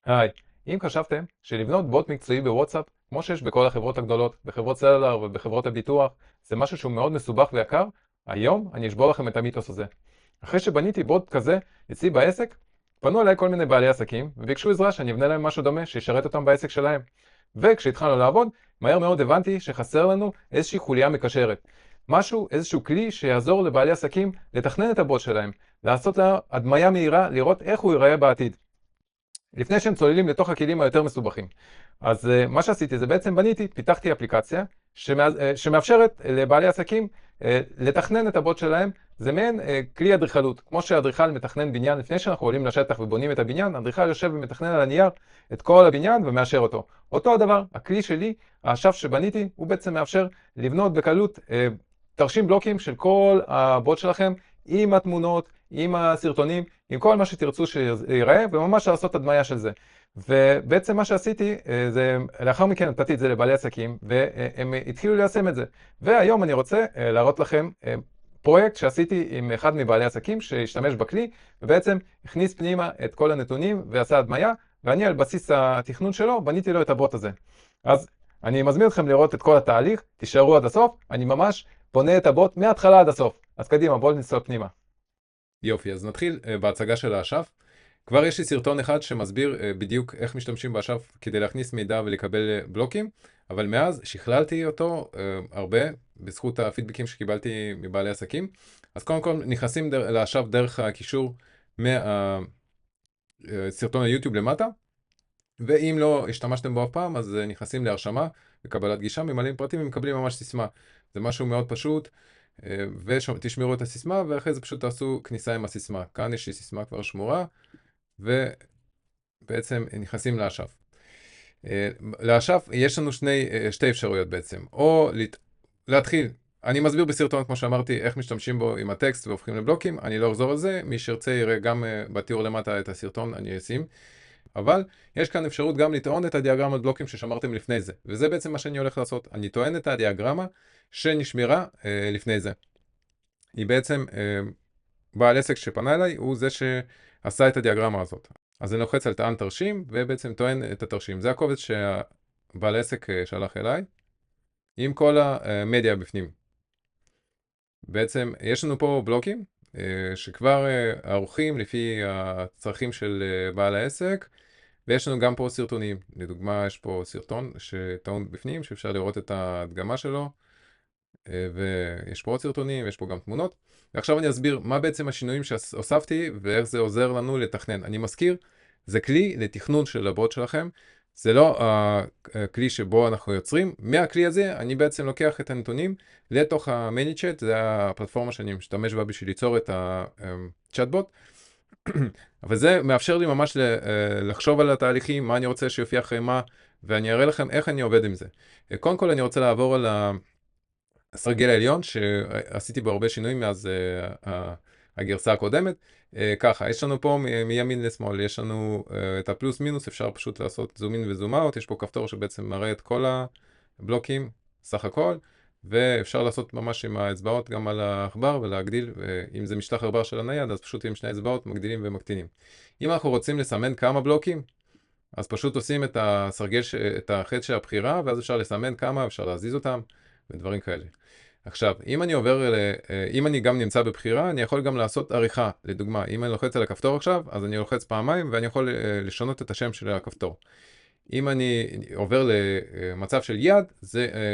היי, אם חשבתם שלבנות בוט מקצועי בוואטסאפ, כמו שיש בכל החברות הגדולות, בחברות סלולר ובחברות הביטוח, זה משהו שהוא מאוד מסובך ויקר, היום אני אשבור לכם את המיתוס הזה. אחרי שבניתי בוט כזה אצלי בעסק, פנו אליי כל מיני בעלי עסקים וביקשו עזרה שאני אבנה להם משהו דומה שישרת אותם בעסק שלהם. וכשהתחלנו לעבוד, מהר מאוד הבנתי שחסר לנו איזושהי חוליה מקשרת. משהו, איזשהו כלי שיעזור לבעלי עסקים לתכנן את הבוט שלהם, לעשות לה הדמיה מהירה, לראות איך הוא ייראה בעתיד. לפני שהם צוללים לתוך הכלים היותר מסובכים. אז מה שעשיתי זה בעצם פיתחתי אפליקציה שמאפשרת לבעלי עסקים לתכנן את הבוט שלהם. זה מעין כלי אדריכלות. כמו שהאדריכל מתכנן בניין לפני שאנחנו עולים לשטח ובונים את הבניין, האדריכל יושב ומתכנן על הנייר את כל הבניין ומאשר אותו. אותו הדבר, הכלי שלי, האשף שבניתי, הוא בעצם מאפשר לבנות בקלות תרשים בלוקים של כל הבוט שלכם, עם התמונות, עם הסרטונים, עם כל מה שתרצו שיראה, וממש לעשות הדמיה של זה. ובעצם מה שעשיתי, זה, לאחר מכן נתתי את זה לבעלי עסקים, והם התחילו ליישם את זה. והיום אני רוצה להראות לכם פרויקט שעשיתי עם אחד מבעלי עסקים שהשתמש בכלי, ובעצם הכניס פנימה את כל הנתונים ועשה הדמיה, ואני על בסיס התכנון שלו בניתי לו את הבוט הזה. אז אני מזמין אתכם לראות את כל התהליך, תישארו עד הסוף, אני ממש בונה את הבוט מההתחלה עד הסוף. אז קדימה, בואו נצלול פנימה. יופי, אז נתחיל בהצגה של האשף. כבר יש לי סרטון אחד שמסביר בדיוק איך משתמשים באשף כדי להכניס מידע ולקבל בלוקים, אבל מאז שכללתי אותו הרבה בזכות הפידבקים שקיבלתי מבעלי עסקים. אז קודם כל נכנסים לאשף דרך הקישור מהסרטון היוטיוב למטה, ואם לא השתמשתם בו אף פעם, אז נכנסים להרשמה וקבלת גישה, ממלאים פרטים ומקבלים ממש סיסמה. זה משהו מאוד פשוט, ותשמרו את הסיסמה, ואחרי זה פשוט תעשו כניסה עם הסיסמה. כאן יש לי סיסמה כבר שמורה, ובעצם נכנסים לאשף. לאשף יש לנו שתי אפשרויות בעצם. או להתחיל, אני מסביר בסרטון, כמו שאמרתי, איך משתמשים בו עם הטקסט והופכים לבלוקים. אני לא אחזור על זה, מי שירצה יראה גם בתיאור למטה את הסרטון, אני אשים. אבל יש כאן אפשרות גם לטעון את הדיאגרמת בלוקים ששמרתם לפני זה. וזה בעצם מה שאני הולך לעשות. אני טוען את הדיאגרמה שנשמרה לפני זה. היא בעצם, בעל עסק שפנה אליי הוא זה שעשה את הדיאגרמה הזאת. אז אני לוחץ על טען תרשים ובעצם טוען את התרשים. זה הקובץ שהבעל עסק שלח אליי עם כל המדיה בפנים. בעצם יש לנו פה בלוקים שכבר ערוכים לפי הצרכים של בעל העסק, ויש לנו גם פה סרטונים. לדוגמה, יש פה סרטון שטעון בפנים, שאפשר לראות את ההדגמה שלו, ויש פה עוד סרטונים, ויש פה גם תמונות. ועכשיו אני אסביר מה בעצם השינויים שהוספתי, ואיך זה עוזר לנו לתכנן. אני מזכיר, זה כלי לתכנון של הבוט שלכם, זה לא הכלי שבו אנחנו יוצרים. מהכלי הזה אני בעצם לוקח את הנתונים לתוך המניצ'אט, זה הפלטפורמה שאני משתמש בה בשביל ליצור את הצ'אטבוט. וזה מאפשר לי ממש לחשוב על התהליכים, מה אני רוצה שיופיע אחרי מה, ואני אראה לכם איך אני עובד עם זה. קודם כל אני רוצה לעבור על הסרגל העליון, שעשיתי בו הרבה שינויים מאז הגרסה הקודמת. ככה, יש לנו פה מימין לשמאל, יש לנו את הפלוס מינוס, אפשר פשוט לעשות זום אין וזום אאוט, יש פה כפתור שבעצם מראה את כל הבלוקים, סך הכל, ואפשר לעשות ממש עם האצבעות גם על העכבר ולהגדיל, אם זה משטח עכבר של הנייד, אז פשוט עם שני אצבעות מגדילים ומקטינים. אם אנחנו רוצים לסמן כמה בלוקים, אז פשוט עושים את הסרגל, את החץ של הבחירה, ואז אפשר לסמן כמה, אפשר להזיז אותם, ודברים כאלה. עכשיו, אם אני גם נמצא בבחירה, אני יכול גם לעשות עריכה. לדוגמה, אם אני לוחץ על הכפתור עכשיו, אז אני לוחץ פעמיים, ואני יכול לשנות את השם של הכפתור. אם אני עובר למצב של יד,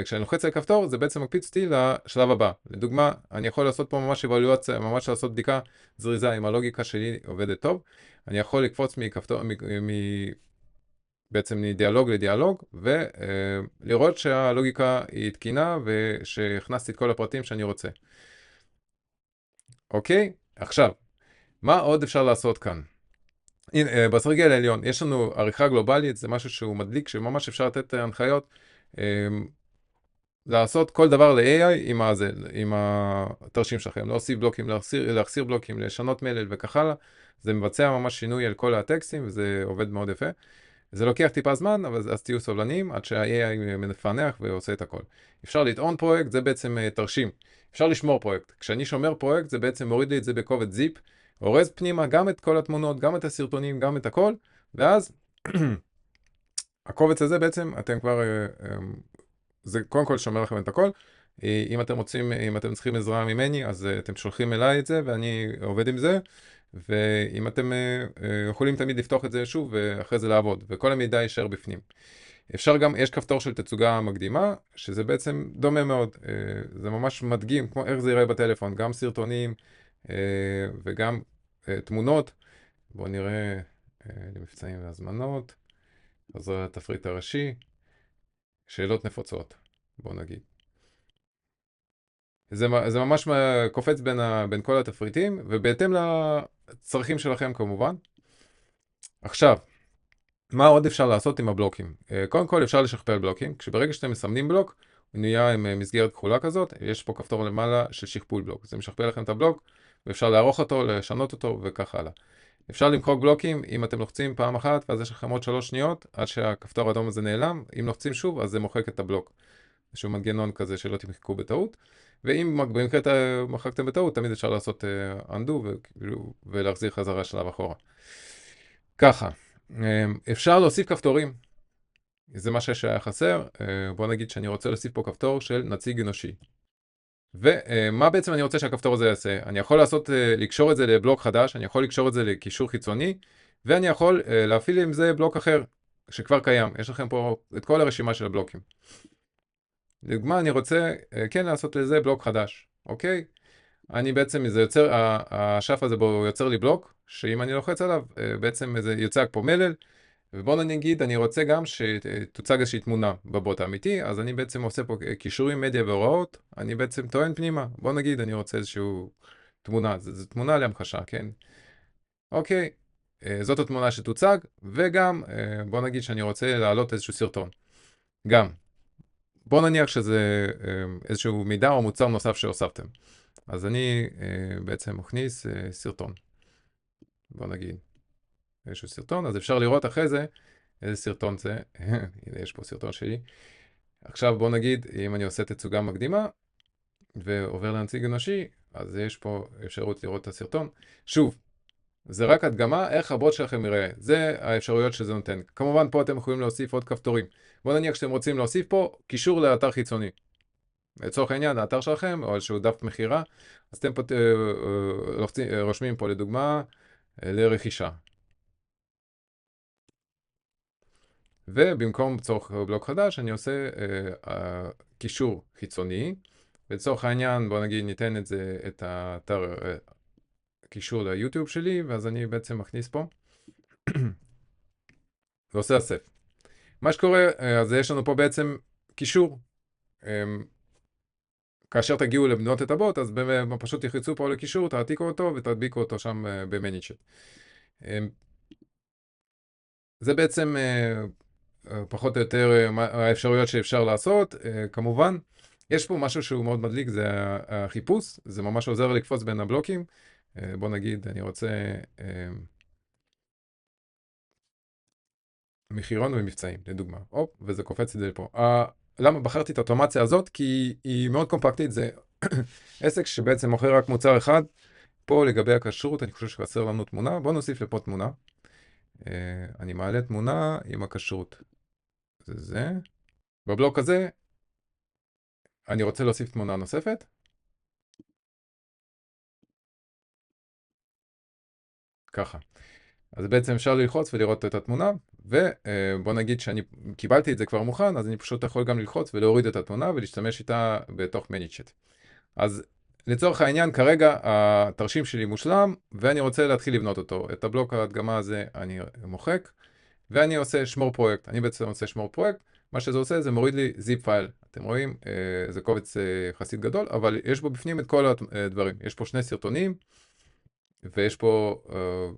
כשאני לוחץ על הכפתור, זה בעצם מקפיץ אותי לשלב הבא. לדוגמה, אני יכול לעשות פה ממש אבלואציה, ממש לעשות בדיקה זריזה, אם הלוגיקה שלי עובדת טוב. אני יכול לקפוץ בעצם מדיאלוג לדיאלוג, ולראות שהלוגיקה היא תקינה, ושהכנסתי את כל הפרטים שאני רוצה. אוקיי? עכשיו, מה עוד אפשר לעשות כאן? הנה, בסרגל העליון, יש לנו עריכה גלובלית, זה משהו שהוא מדליק, שממש אפשר לתת הנחיות, לעשות כל דבר ל-AI עם התרשים שלכם, להוסיף בלוקים, להחסיר בלוקים, לשנות מלל וכך הלאה. זה מבצע ממש שינוי על כל הטקסטים, וזה עובד מאוד יפה. זה לוקח טיפה זמן, אבל אז תהיו סובלניים, עד שה-AI מפענח ועושה את הכל. אפשר לטעון פרויקט, זה בעצם תרשים. אפשר לשמור פרויקט. כשאני שומר פרויקט, זה בעצם מוריד לי את זה בקובץ זיפ, אורז פנימה גם את כל התמונות, גם את הסרטונים, גם את הכל, ואז הקובץ הזה בעצם, אתם כבר, זה קודם כל שומר לכם את הכל. אם אתם רוצים, אם אתם צריכים עזרה ממני, אז אתם שולחים אליי את זה, ואני עובד עם זה. ואם אתם יכולים תמיד לפתוח את זה שוב, ואחרי זה לעבוד, וכל המידע יישאר בפנים. אפשר גם, יש כפתור של תצוגה מקדימה, שזה בעצם דומה מאוד. זה ממש מדגים, כמו איך זה יראה בטלפון, גם סרטונים וגם תמונות. בואו נראה למבצעים והזמנות. אז זה התפריט הראשי. שאלות נפוצות, בואו נגיד. זה ממש קופץ בין כל התפריטים, ובהתאם לצרכים שלכם כמובן. עכשיו, מה עוד אפשר לעשות עם הבלוקים? קודם כל אפשר לשכפל בלוקים. כשברגע שאתם מסמנים בלוק, הוא נהיה עם מסגרת כחולה כזאת, יש פה כפתור למעלה של שכפול בלוק. זה משכפל לכם את הבלוק, ואפשר לערוך אותו, לשנות אותו וכך הלאה. אפשר למחוק בלוקים, אם אתם לוחצים פעם אחת, ואז יש לכם עוד 3 שניות, עד שהכפתור האדום הזה נעלם. אם לוחצים שוב, אז זה מוחק את הבלוק. איזשהו מנגנון כזה שלא תמחקו בטעות. ואם במקרה מחקתם בטעות, תמיד אפשר לעשות undo ולהחזיר חזרה שלב אחורה. ככה. אפשר להוסיף כפתורים. זה מה שהיה חסר. בוא נגיד שאני רוצה להוסיף פה כפתור של נציג אנושי. ומה בעצם אני רוצה שהכפתור הזה יעשה? אני יכול לקשור את זה לבלוק חדש, אני יכול לקשור את זה לקישור חיצוני, ואני יכול להפעיל עם זה בלוק אחר, שכבר קיים. יש לכם פה את כל הרשימה של הבלוקים. לדוגמה, אני רוצה כן לעשות לזה בלוק חדש, אוקיי? אני בעצם, השף הזה בו יוצר לי בלוק, שאם אני לוחץ עליו, בעצם זה יוצג פה מלל, ובואו נגיד, אני רוצה גם שתוצג איזושהי תמונה בבוט האמיתי, אז אני בעצם עושה פה קישורים, מדיה והוראות, אני בעצם טוען פנימה. בואו נגיד, אני רוצה איזושהי תמונה, זו תמונה להמחשה, כן? אוקיי, זאת התמונה שתוצג, וגם, בואו נגיד שאני רוצה להעלות איזשהו סרטון. גם, בואו נניח שזה איזשהו מידע או מוצר נוסף שהוספתם. אז אני בעצם מכניס סרטון. בואו נגיד. איזשהו סרטון, אז אפשר לראות אחרי זה איזה סרטון זה. הנה, יש פה סרטון שלי. עכשיו בואו נגיד, אם אני עושה תצוגה מקדימה, ועובר לנציג אנושי, אז יש פה אפשרות לראות את הסרטון. שוב, זה רק הדגמה איך הבוט שלכם יראה. זה האפשרויות שזה נותן. כמובן, פה אתם יכולים להוסיף עוד כפתורים. בואו נניח שאתם רוצים להוסיף פה קישור לאתר חיצוני. לצורך העניין, האתר שלכם, או איזשהו דף מכירה, אז אתם פה רושמים פה לדוגמה לרכישה. ובמקום צורך בלוק חדש, אני עושה קישור חיצוני. לצורך העניין, בוא נגיד, ניתן את האתר קישור ליוטיוב שלי, ואז אני בעצם מכניס פה, ועושה אסף. מה שקורה, אז יש לנו פה בעצם קישור. כאשר תגיעו לבנות את הבוט, אז פשוט תחצו פה לקישור, תעתיקו אותו ותדביקו אותו שם במניצ'ט. זה בעצם פחות או יותר האפשרויות שאפשר לעשות. כמובן, יש פה משהו שהוא מאוד מדליק, זה החיפוש. זה ממש עוזר לקפוץ בין הבלוקים. בוא נגיד, אני רוצה מחירון ומבצעים, לדוגמה. וזה קופץ את זה פה. למה בחרתי את האוטומציה הזאת? כי היא מאוד קומפקטית. זה עסק שבעצם מוכר רק מוצר אחד. פה לגבי הכשרות, אני חושב שחסר לנו תמונה. בואו נוסיף לפה תמונה. אני מעלה תמונה עם הכשרות. זה. בבלוק הזה, אני רוצה להוסיף תמונה נוספת. ככה. אז בעצם אפשר ללחוץ ולראות את התמונה, ובוא נגיד שאני קיבלתי את זה כבר מוכן, אז אני פשוט יכול גם ללחוץ ולהוריד את התמונה ולהשתמש איתה בתוך מניצ'ט. אז לצורך העניין, כרגע התרשים שלי מושלם, ואני רוצה להתחיל לבנות אותו. את הבלוק ההדגמה הזה אני מוחק, ואני עושה שמור פרויקט. אני בעצם עושה שמור פרויקט, מה שזה עושה זה מוריד לי זיפ פייל. אתם רואים, זה קובץ יחסית גדול, אבל יש בו בפנים את כל הדברים. יש פה 2 סרטונים, ויש פה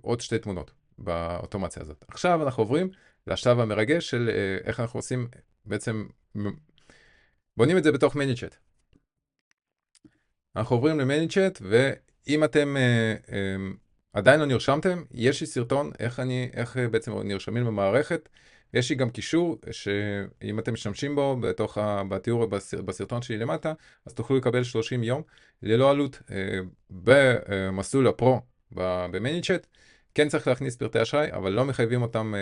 עוד 2 תמונות באוטומציה הזאת. עכשיו אנחנו עוברים לשלב המרגש של איך אנחנו עושים, בעצם בונים את זה בתוך מניצ'ט. אנחנו עוברים למניצ'ט, ואם אתם עדיין לא נרשמתם, יש לי סרטון איך בעצם נרשמים במערכת. יש לי גם קישור שאם אתם משתמשים בו בתיאור בסרטון שלי למטה, אז תוכלו לקבל 30 יום ללא עלות במסלול הפרו במניצ'ט, כן צריך להכניס פרטי אשראי, אבל לא מחייבים אותם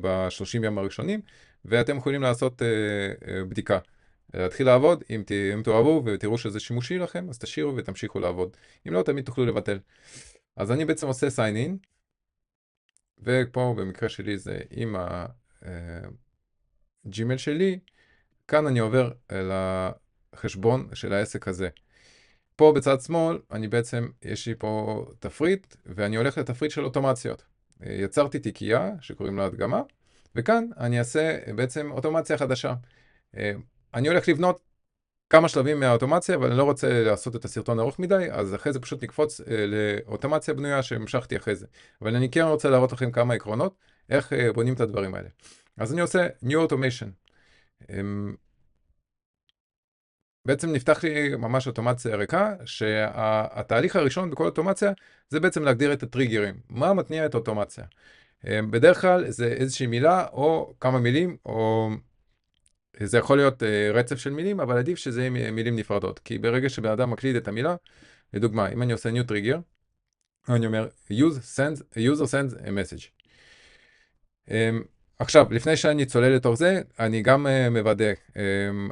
ב-30 יום הראשונים, ואתם יכולים לעשות בדיקה. להתחיל לעבוד, אם תאהבו ותראו שזה שימושי לכם, אז תשאירו ותמשיכו לעבוד. אם לא, תמיד תוכלו לבטל. אז אני בעצם עושה sign in, ופה במקרה שלי זה עם הג'ימייל שלי, כאן אני עובר לחשבון של העסק הזה. פה בצד שמאל, יש לי פה תפריט, ואני הולך לתפריט של אוטומציות. יצרתי תיקייה שקוראים לה הדגמה, וכאן אני אעשה בעצם אוטומציה חדשה. אני הולך לבנות כמה שלבים מהאוטומציה, אבל אני לא רוצה לעשות את הסרטון ארוך מדי, אז אחרי זה פשוט נקפוץ לאוטומציה בנויה שהמשכתי אחרי זה. אבל אני כן רוצה להראות לכם כמה עקרונות, איך בונים את הדברים האלה. אז אני עושה New Automation. בעצם נפתח לי ממש אוטומציה ריקה, שהתהליך הראשון בכל אוטומציה, זה בעצם להגדיר את הטריגרים. מה מתניע את האוטומציה? בדרך כלל זה איזושהי מילה, או כמה מילים, או זה יכול להיות רצף של מילים, אבל עדיף שזה יהיה מילים נפרדות. כי ברגע שבן אדם מקליד את המילה, לדוגמה, אם אני עושה new trigger, אני אומר, user sends a message. עכשיו, לפני שאני צולל לתוך זה, אני גם מוודא,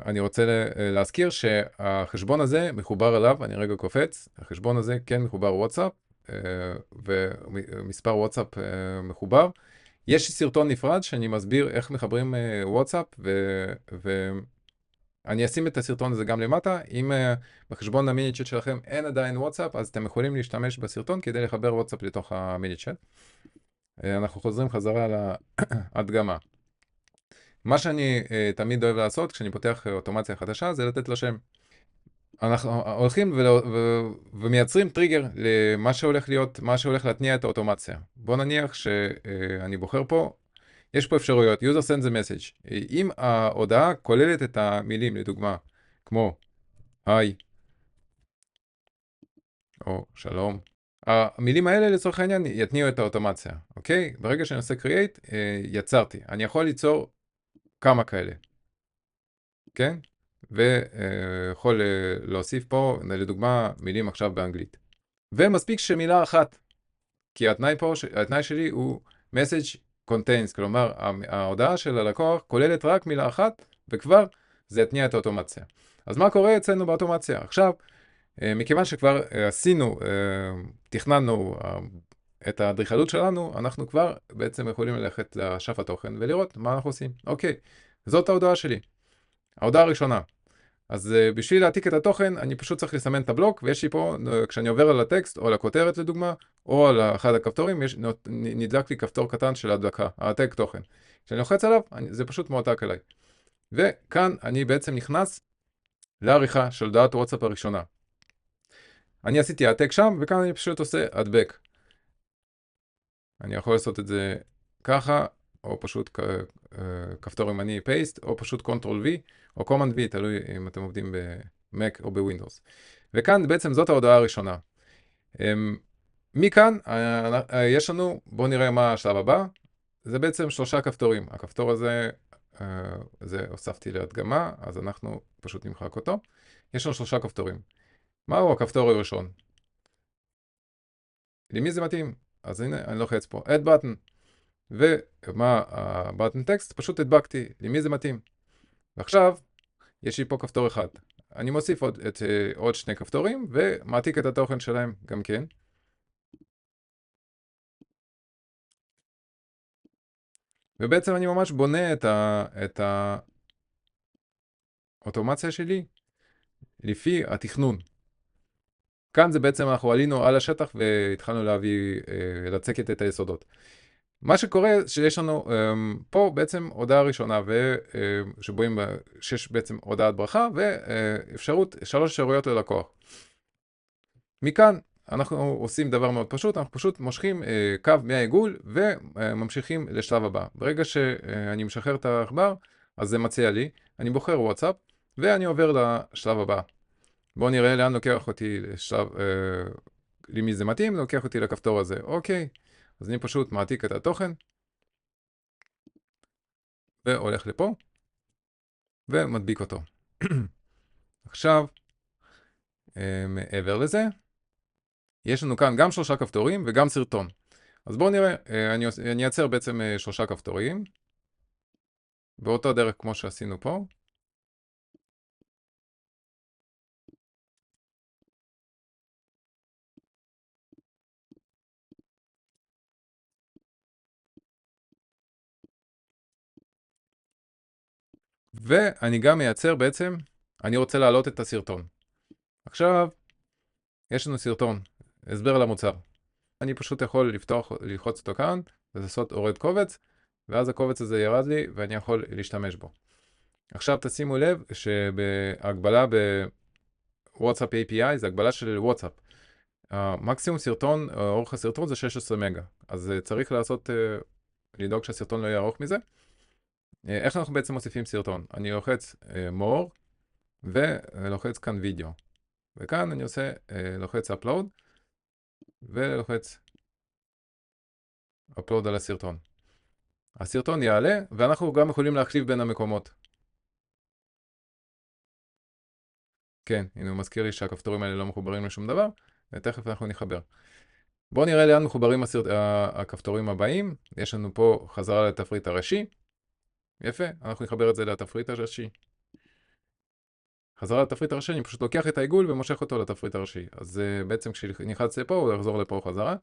אני רוצה להזכיר שהחשבון הזה מחובר אליו, אני רגע קופץ, החשבון הזה כן מחובר וואטסאפ, ומספר וואטסאפ מחובר. יש סרטון נפרד שאני מסביר איך מחברים וואטסאפ, ואני אשים את הסרטון הזה גם למטה. אם בחשבון המיני צ'אט שלכם אין עדיין וואטסאפ, אז אתם יכולים להשתמש בסרטון כדי לחבר וואטסאפ לתוך המיני צ'אט. אנחנו חוזרים חזרה להדגמה. מה שאני תמיד אוהב לעשות כשאני פותח אוטומציה חדשה זה לתת לו שם. אנחנו הולכים ומייצרים טריגר למה שהולך להיות, מה שהולך להתניע את האוטומציה. בוא נניח שאני בוחר פה, יש פה אפשרויות, user sends a message. אם ההודעה כוללת את המילים, לדוגמה, כמו היי, או שלום, המילים האלה לצורך העניין יתניעו את האוטומציה, אוקיי? ברגע שאני עושה create, יצרתי. אני יכול ליצור כמה כאלה, כן? ויכול להוסיף פה, לדוגמה, מילים עכשיו באנגלית. ומספיק שמילה אחת, כי התנאי שלי הוא message contains, כלומר, ההודעה של הלקוח כוללת רק מילה אחת, וכבר זה יתניע את האוטומציה. אז מה קורה אצלנו באוטומציה? עכשיו, מכיוון שכבר תכננו את האדריכלות שלנו, אנחנו כבר בעצם יכולים ללכת לשף התוכן ולראות מה אנחנו עושים. אוקיי, זאת ההודעה שלי. ההודעה הראשונה. אז בשביל להעתיק את התוכן, אני פשוט צריך לסמן את הבלוק, ויש לי פה, כשאני עובר על הטקסט, או על הכותרת לדוגמה, או על אחד הכפתורים, נדלק לי כפתור קטן של ההדלקה, העתק תוכן. כשאני לוחץ עליו, זה פשוט מועתק אליי. וכאן אני בעצם נכנס לעריכה של הודעת וואטסאפ הראשונה. אני עשיתי העתק שם, וכאן אני פשוט עושה הדבק. אני יכול לעשות את זה ככה, או פשוט כפתור ימני paste, או פשוט Ctrl-V, או Command-V, תלוי אם אתם עובדים ב-Mac או ב-Windows. וכאן בעצם זאת ההודעה הראשונה. מכאן יש לנו, בואו נראה מה השלב הבא. זה בעצם 3 כפתורים. הכפתור הזה, זה הוספתי להדגמה, אז אנחנו פשוט נמחק אותו. יש לנו 3 כפתורים. מהו הכפתור הראשון? למי זה מתאים? אז הנה, אני לוחץ פה, add button. ומה ה-button text? פשוט הדבקתי, למי זה מתאים. ועכשיו, יש לי פה כפתור אחד. אני מוסיף עוד 2 כפתורים, ומעתיק את התוכן שלהם גם כן. ובעצם אני ממש בונה את האוטומציה שלי לפי התכנון. כאן זה בעצם אנחנו עלינו על השטח והתחלנו לצקת את היסודות. מה שקורה שיש לנו פה בעצם הודעה ראשונה, שבואים שיש בעצם הודעת ברכה ואפשרות, 3 אפשרויות ללקוח. מכאן אנחנו עושים דבר מאוד פשוט, אנחנו פשוט מושכים קו מהעיגול וממשיכים לשלב הבא. ברגע שאני משחרר את העכבר, אז זה מציע לי, אני בוחר וואטסאפ ואני עובר לשלב הבא. בואו נראה לאן לוקח אותי לשלב, למי זה מתאים, לוקח אותי לכפתור הזה. אוקיי, אז אני פשוט מעתיק את התוכן, והולך לפה, ומדביק אותו. עכשיו, מעבר לזה, יש לנו כאן גם 3 כפתורים וגם סרטון. אז בואו נראה, אני אייצר בעצם 3 כפתורים, באותו דרך כמו שעשינו פה. ואני גם מייצר בעצם, אני רוצה להעלות את הסרטון. עכשיו, יש לנו סרטון, הסבר על המוצר. אני פשוט יכול ללחוץ אותו כאן, ולעשות הורד קובץ, ואז הקובץ הזה ירד לי, ואני יכול להשתמש בו. עכשיו תשימו לב שבהגבלה בוואטסאפ API, זה הגבלה של וואטסאפ. המקסימום סרטון, אורך הסרטון זה 16 מגה. אז צריך לדאוג שהסרטון לא יהיה ארוך מזה. איך אנחנו בעצם מוסיפים סרטון? אני לוחץ more, ולוחץ כאן וידאו. וכאן אני לוחץ upload, ולוחץ upload על הסרטון. הסרטון יעלה, ואנחנו גם יכולים להחליף בין המקומות. כן, הנה הוא מזכיר לי שהכפתורים האלה לא מחוברים לשום דבר, ותכף אנחנו נחבר. בואו נראה לאן מחוברים הכפתורים הבאים. יש לנו פה חזרה לתפריט הראשי. יפה, אנחנו נחבר את זה לתפריט הראשי. חזרה לתפריט הראשי, אני פשוט לוקח את העיגול ומושך אותו לתפריט הראשי. אז בעצם כשנלחץ לפה, הוא יחזור לפה חזרה.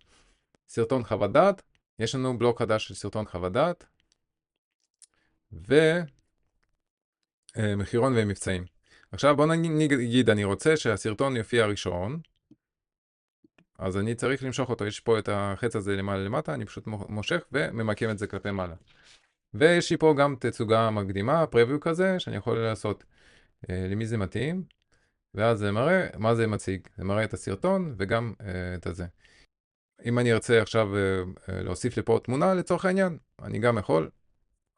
סרטון חוות דעת. יש לנו בלוק חדש של סרטון חוות דעת. ומחירון ומבצעים. עכשיו בואו נגיד, אני רוצה שהסרטון יופיע ראשון. אז אני צריך למשוך אותו, יש פה את החץ הזה למעלה למטה, אני פשוט מושך וממקם את זה כלפי מעלה. ויש לי פה גם תצוגה מקדימה, פרביו כזה, שאני יכול לעשות למי זה מתאים, ואז זה מראה מה זה מציג. זה מראה את הסרטון וגם את הזה. אם אני ארצה עכשיו להוסיף לפה תמונה לצורך העניין, אני גם יכול,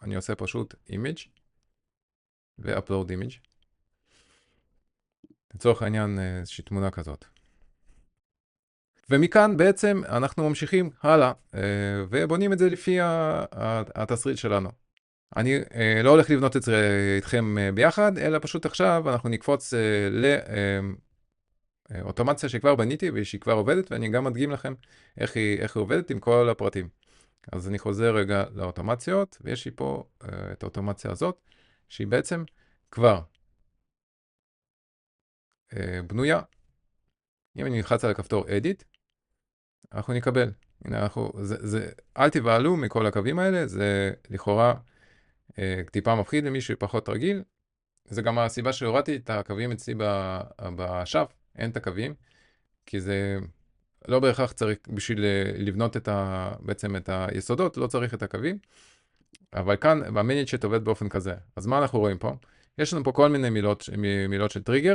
אני עושה פשוט image, ו-upload image. לצורך העניין איזושהי תמונה כזאת. ומכאן בעצם אנחנו ממשיכים הלאה, ובונים את זה לפי התסריט שלנו. אני לא הולך לבנות את זה איתכם ביחד, אלא פשוט עכשיו אנחנו נקפוץ לאוטומציה שכבר בניתי ושהיא כבר עובדת, ואני גם מדגים לכם איך היא עובדת עם כל הפרטים. אז אני חוזר רגע לאוטומציות, ויש לי פה את האוטומציה הזאת, שהיא בעצם כבר בנויה. אם אני נלחץ על הכפתור Edit, אנחנו נקבל. הנה אל תבעלו מכל הקווים האלה, זה לכאורה טיפה מפחיד למי שפחות רגיל. זה גם הסיבה שהורדתי את הקווים אצלי בשף, אין את הקווים, כי זה לא בהכרח צריך בשביל לבנות בעצם את היסודות, לא צריך את הקווים. אבל כאן, במניצ'ט עובד באופן כזה. אז מה אנחנו רואים פה? יש לנו פה כל מיני מילות של טריגר,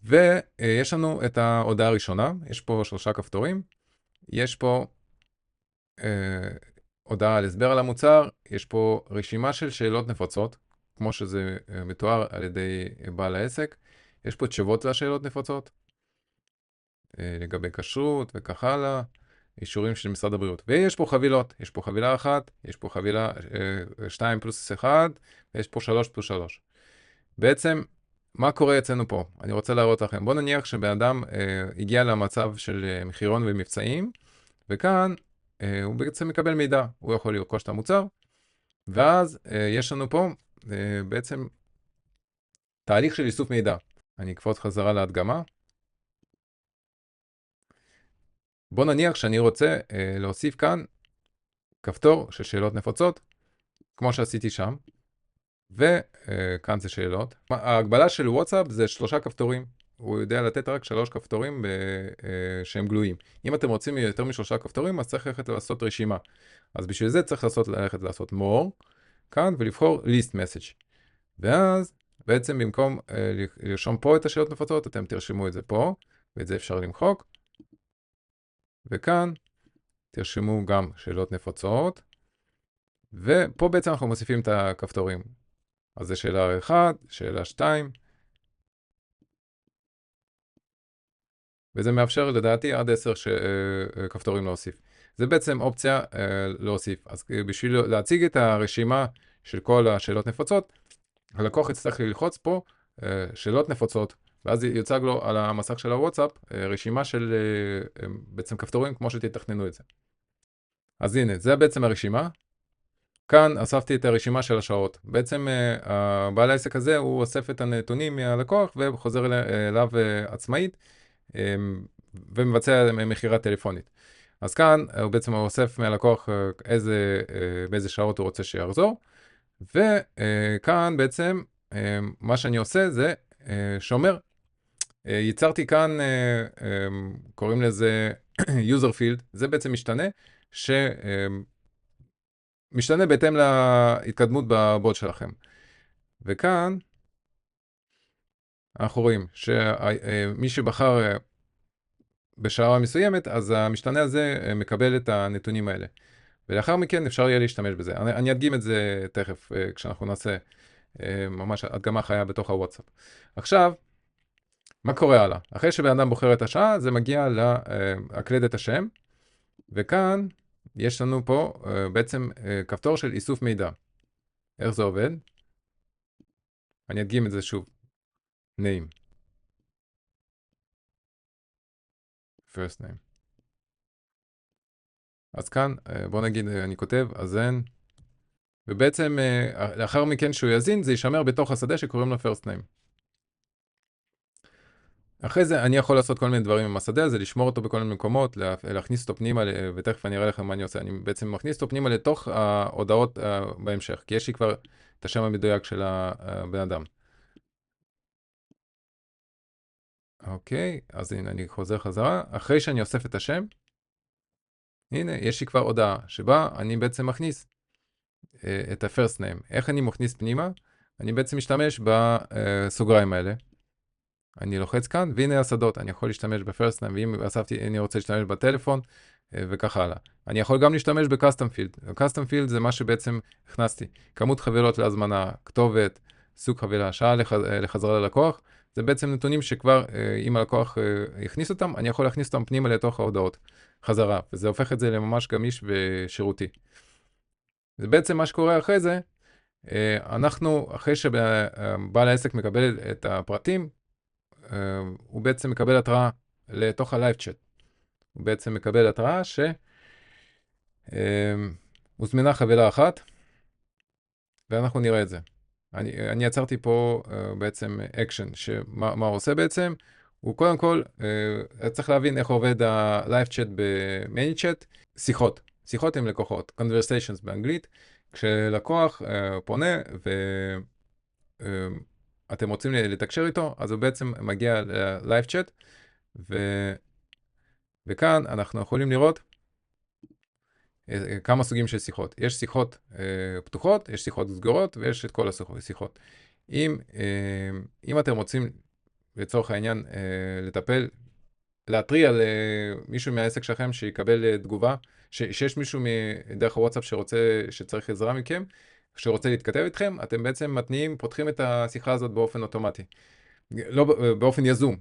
ויש לנו את ההודעה הראשונה, יש פה 3 כפתורים, יש פה הודעה על הסבר על המוצר, יש פה רשימה של שאלות נפוצות, כמו שזה מתואר על ידי בעל העסק, יש פה תשובות לשאלות נפוצות, לגבי כשרות וכך הלאה, אישורים של משרד הבריאות. ויש פה חבילות, יש פה חבילה 1, יש פה חבילה 2 פלוס 1, ויש פה 3 פלוס 3. בעצם, מה קורה אצלנו פה? אני רוצה להראות לכם. בואו נניח שבן אדם הגיע למצב של מחירון ומבצעים, וכאן הוא בעצם מקבל מידע. הוא יכול לרכוש את המוצר, ואז יש לנו פה בעצם תהליך של איסוף מידע. אני אקפוץ חזרה להדגמה. בואו נניח שאני רוצה להוסיף כאן כפתור של שאלות נפוצות, כמו שעשיתי שם, וכאן זה שאלות. ההגבלה של וואטסאפ זה 3 כפתורים. הוא יודע לתת רק 3 כפתורים שהם גלויים. אם אתם רוצים יותר מ3 כפתורים, אז צריך ללכת לעשות רשימה. אז בשביל זה צריך ללכת לעשות more, כאן, ולבחור list message. ואז, בעצם במקום לרשום פה את השאלות נפוצות, אתם תרשמו את זה פה, ואת זה אפשר למחוק. וכאן, תרשמו גם שאלות נפוצות. ופה בעצם אנחנו מוסיפים את הכפתורים. אז זה שאלה 1, שאלה 2. וזה מאפשר לדעתי עד 10 כפתורים להוסיף. זה בעצם אופציה להוסיף. אז בשביל להציג את הרשימה של כל השאלות נפוצות, הלקוח יצטרך ללחוץ פה שאלות נפוצות, ואז יוצג לו על המסך של הוואטסאפ רשימה של בעצם כפתורים כמו שתתכננו את זה. אז הנה, זה בעצם הרשימה. כאן אספתי את הרשימה של השעות. בעצם בעל העסק הזה הוא אוסף את הנתונים מהלקוח וחוזר אליו עצמאית ומבצע מכירה טלפונית. אז כאן הוא בעצם אוסף מהלקוח באיזה שעות הוא רוצה שיחזור, וכאן בעצם מה שאני עושה זה שומר. ייצרתי כאן, קוראים לזה user field, זה בעצם משתנה בהתאם להתקדמות בבוט שלכם. וכאן אנחנו רואים שמי שבחר בשעה מסוימת, אז המשתנה הזה מקבל את הנתונים האלה. ולאחר מכן אפשר יהיה להשתמש בזה. אני אדגים את זה תכף כשאנחנו נעשה ממש הדגמה חיה בתוך הוואטסאפ. עכשיו, מה קורה הלאה? אחרי שבן אדם בוחר את השעה, זה מגיע להקלד את השם, וכאן יש לנו פה בעצם כפתור של איסוף מידע. איך זה עובד? אני אדגים את זה שוב. name. first name. אז כאן, בוא נגיד, אני כותב, אזן, ובעצם לאחר מכן שהוא יזין, זה יישמר בתוך השדה שקוראים לו first name. אחרי זה אני יכול לעשות כל מיני דברים עם השדה הזה, לשמור אותו בכל מיני מקומות, להכניס אותו פנימה, ותכף אני אראה לכם מה אני עושה. אני בעצם מכניס אותו פנימה לתוך ההודעות בהמשך, כי יש לי כבר את השם המדויק של הבן אדם. אוקיי, אז הנה אני חוזר חזרה. אחרי שאני אוסף את השם, הנה, יש לי כבר הודעה שבה אני בעצם מכניס את ה-first name. איך אני מכניס פנימה? אני בעצם משתמש בסוגריים האלה. אני לוחץ כאן, והנה השדות. אני יכול להשתמש ב-first name, ואם אני רוצה להשתמש בטלפון, וכך הלאה. אני יכול גם להשתמש ב-custom field. ה-custom field זה מה שבעצם הכנסתי. כמות חבילות להזמנה, כתובת, סוג חבילה, שעה לחזרה ללקוח. זה בעצם נתונים שכבר, אם הלקוח יכניס אותם, אני יכול להכניס אותם פנימה לתוך ההודעות חזרה. וזה הופך את זה לממש גמיש ושירותי. זה בעצם מה שקורה אחרי זה. אחרי שבעל העסק מקבל את הפרטים, הוא בעצם מקבל התראה לתוך ה-Live Chat. הוא בעצם מקבל התראה הוזמנה חבילה אחת, ואנחנו נראה את זה. אני יצרתי פה בעצם אקשן, שמה הוא עושה בעצם? הוא קודם כל, צריך להבין איך עובד ה-Live Chat ב-ManyChat, שיחות עם לקוחות, Conversations באנגלית, כשלקוח פונה ואתם רוצים לתקשר איתו, אז הוא בעצם מגיע ל-Live Chat, וכאן אנחנו יכולים לראות כמה סוגים של שיחות. יש שיחות פתוחות, יש שיחות סגורות, ויש את כל השיחות. אם אתם רוצים, לצורך העניין, להתריע למישהו מהעסק שלכם שיקבל תגובה, שיש מישהו דרך הוואטסאפ שצריך עזרה מכם, שרוצה להתכתב איתכם, אתם בעצם פותחים את השיחה הזאת באופן אוטומטי. לא, באופן יזום.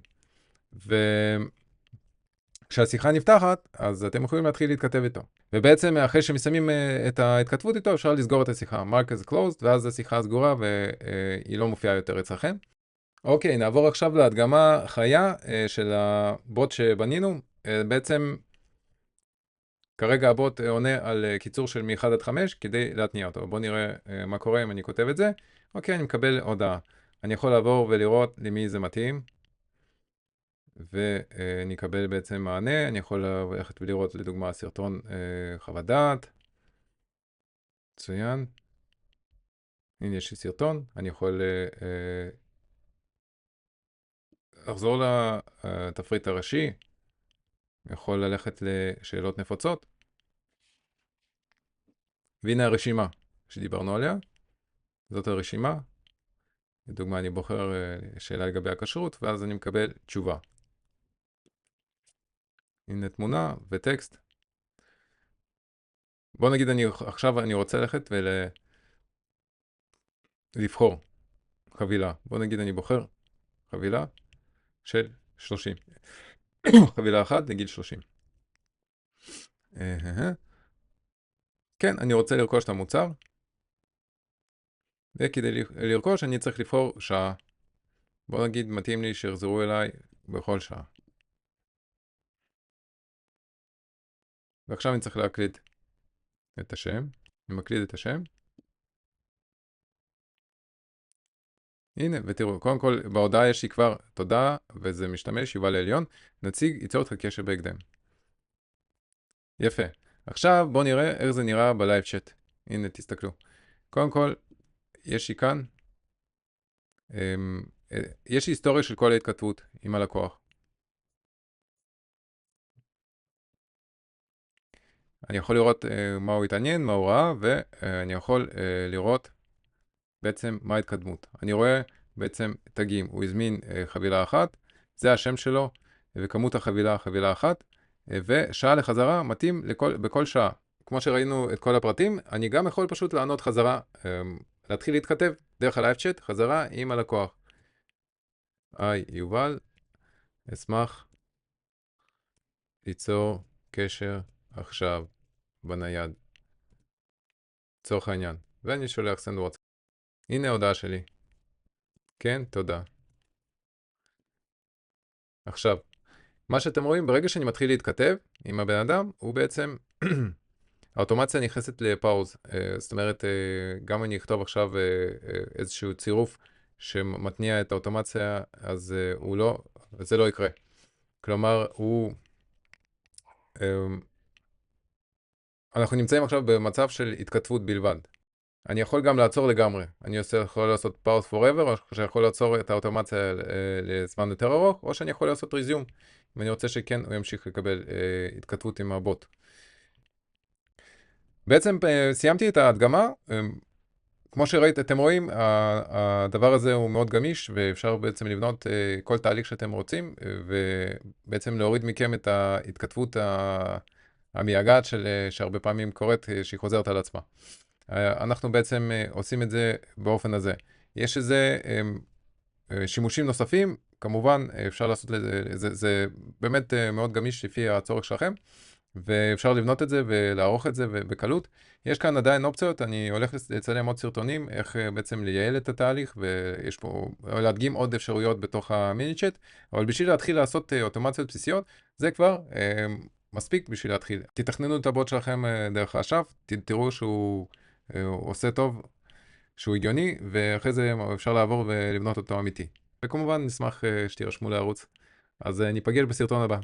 כשהשיחה נפתחת, אז אתם יכולים להתחיל להתכתב איתו. ובעצם אחרי שמסיימים את ההתכתבות איתו, אפשר לסגור את השיחה. Mark is closed, ואז השיחה סגורה והיא לא מופיעה יותר אצלכם. אוקיי, נעבור עכשיו להדגמה חיה של הבוט שבנינו. בעצם כרגע הבוט עונה על קיצור של מ-1 עד 5 כדי להתניע אותו. בואו נראה מה קורה אם אני כותב את זה. אוקיי, אני מקבל הודעה. אני יכול לעבור ולראות למי זה מתאים. ואני אקבל בעצם מענה. אני יכול ללכת ולראות לדוגמה סרטון חוות דעת. מצוין. הנה יש לי סרטון. אני יכול לחזור לתפריט הראשי. יכול ללכת לשאלות נפוצות. והנה הרשימה שדיברנו עליה. זאת הרשימה. לדוגמה אני בוחר שאלה לגבי הכשרות, ואז אני מקבל תשובה. הנה תמונה וטקסט. בוא נגיד עכשיו אני רוצה ללכת ולבחור חבילה. בוא נגיד אני בוחר חבילה של 30. חבילה אחת לגיל 30. כן, אני רוצה לרכוש את המוצר. וכדי לרכוש אני צריך לבחור שעה. בוא נגיד, מתאים לי שיחזרו אליי בכל שעה. ועכשיו אני צריך להקליד את השם. אני מקליד את השם. הנה, ותראו, קודם כל, בהודעה יש לי כבר תודה, וזה משתמש, יובל העליון. נציג, ייצור את הקשר בהקדם. יפה. עכשיו בואו נראה איך זה נראה בלייב צ'אט. הנה, תסתכלו. קודם כל, יש לי כאן, יש לי היסטוריה של כל ההתכתבות עם הלקוח. אני יכול לראות מה הוא התעניין, מה הוא ראה, ואני יכול לראות בעצם מה ההתקדמות. אני רואה בעצם תגים. הוא הזמין חבילה אחת, זה השם שלו, וכמות החבילה, חבילה אחת, ושעה לחזרה מתאים בכל שעה. כמו שראינו את כל הפרטים, אני גם יכול פשוט לענות חזרה, להתחיל להתכתב דרך הלייב צ'אט, חזרה עם הלקוח. היי, יובל, אשמח ליצור קשר עכשיו בנייד. לצורך העניין. ואני שולח send WhatsApp. הנה ההודעה שלי. כן, תודה. עכשיו, מה שאתם רואים, ברגע שאני מתחיל להתכתב עם הבן אדם, הוא בעצם, האוטומציה נכנסת לפאוז. זאת אומרת, גם אני אכתוב עכשיו איזשהו צירוף שמתניע את האוטומציה, אז זה לא יקרה. כלומר, אנחנו נמצאים עכשיו במצב של התכתבות בלבד. אני יכול גם לעצור לגמרי. אני יכול לעשות pause forever, או שאני יכול לעצור את האוטומציה לזמן יותר ארוך, או שאני יכול לעשות resume, אם אני רוצה שכן הוא ימשיך לקבל התכתבות עם הבוט. בעצם סיימתי את ההדגמה. כמו שראיתם, אתם רואים, הדבר הזה הוא מאוד גמיש, ואפשר בעצם לבנות כל תהליך שאתם רוצים, ובעצם להוריד מכם את ההתכתבות המייגעת שהרבה פעמים קורית, שהיא חוזרת על עצמה. אנחנו בעצם עושים את זה באופן הזה. יש איזה שימושים נוספים, כמובן אפשר לעשות לזה, זה באמת מאוד גמיש לפי הצורך שלכם, ואפשר לבנות את זה ולערוך את זה בקלות. יש כאן עדיין אופציות, אני הולך לצלם עוד סרטונים, איך בעצם לייעל את התהליך, ויש פה להדגים עוד אפשרויות בתוך המיני צ'אט, אבל בשביל להתחיל לעשות אוטומציות בסיסיות, זה כבר מספיק בשביל להתחיל. תתכננו את הבוט שלכם דרך האשף, תראו שהוא עושה טוב, שהוא הגיוני, ואחרי זה אפשר לעבור ולבנות אותו אמיתי. וכמובן נשמח שתירשמו לערוץ. אז ניפגש בסרטון הבא.